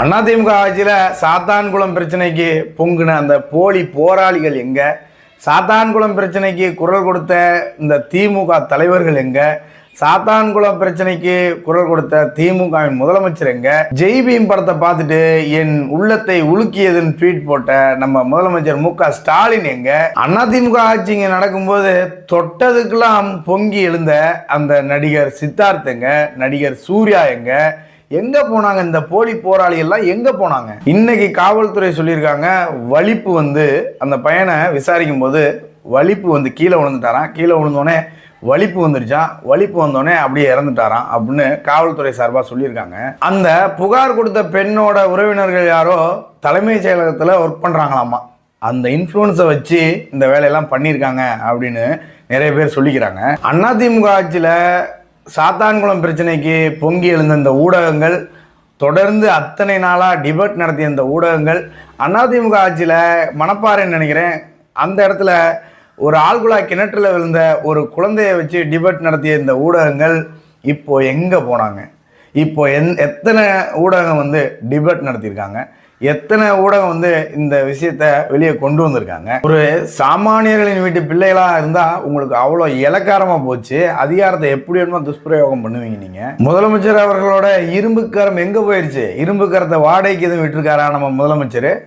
அதிமுக ஆட்சியில் சாத்தான்குளம் பிரச்சனைக்கு பொங்குன அந்த போலி போராளிகள் எங்க? சாத்தான்குளம் பிரச்சனைக்கு குரல் கொடுத்த இந்த திமுக தலைவர்கள் எங்க? சாத்தான்குளம் பிரச்சனைக்கு குரல் கொடுத்த திமுகவின் முதலமைச்சர் எங்க? ஜெய்பீம் படத்தை பார்த்துட்டு என் உள்ளத்தை உலுக்கியதுன்னு ட்வீட் போட்ட நம்ம முதலமைச்சர் மு.க.ஸ்டாலின் எங்க? அதிமுக ஆட்சி இங்க நடக்கும்போது தொட்டதுக்கெல்லாம் பொங்கி எழுந்த அந்த நடிகர் சித்தார்த் எங்க? நடிகர் சூர்யா எங்க? எங்க போனாங்க? இந்த போலி போராளி எல்லாம் எங்க போனாங்க? இன்னைக்கு காவல்துறை சொல்லியிருக்காங்க, வலிப்பு அந்த பையனை விசாரிக்கும் போது வலிப்பு கீழே விழுந்துட்டாராம். கீழே விழுந்தோடனே வலிப்பு வந்துருச்சான். வலிப்பு வந்தோடனே அப்படியே இறந்துட்டாராம் அப்படின்னு காவல்துறை சார்பாக சொல்லியிருக்காங்க. அந்த புகார் கொடுத்த பெண்ணோட உறவினர்கள் யாரோ தலைமைச் செயலகத்தில் ஒர்க் பண்ணுறாங்களாமா. அந்த இன்ஃப்ளூயன்ஸை வச்சு இந்த வேலையெல்லாம் பண்ணியிருக்காங்க அப்படின்னு நிறைய பேர் சொல்லிக்கிறாங்க. அதிமுக ஆட்சியில் சாத்தான்குளம் பிரச்சனைக்கு பொங்கி எழுந்த இந்த ஊடகங்கள், தொடர்ந்து அத்தனை நாளாக டிபேட் நடத்திய இந்த ஊடகங்கள், அதிமுக ஆட்சியில் மணப்பாறைன்னு நினைக்கிறேன் அந்த இடத்துல ஒரு ஆழ்குழா கிணற்றில் விழுந்த ஒரு குழந்தைய வச்சு டிபேட் நடத்திய இந்த ஊடகங்கள் இப்போ எங்கே போனாங்க? இப்போ எத்தனை ஊடகம் டிபேட் நடத்தியிருக்காங்க? எத்தனை ஊடகம் இந்த விஷயத்த வெளியே கொண்டு வந்திருக்காங்க? ஒரு சாமானியர்களின் வீட்டு பிள்ளைகளாக இருந்தால் உங்களுக்கு அவ்வளோ இலக்காரமாக போச்சு. அதிகாரத்தை எப்படி வேணுமோ துஷ்பிரயோகம் பண்ணுவீங்க நீங்கள். முதலமைச்சர் அவர்களோட இரும்பு கரம் எங்கே போயிடுச்சு? இரும்பு கரத்தை வாடகைக்கு எதுவும் விட்டுருக்காரா நம்ம முதலமைச்சர்?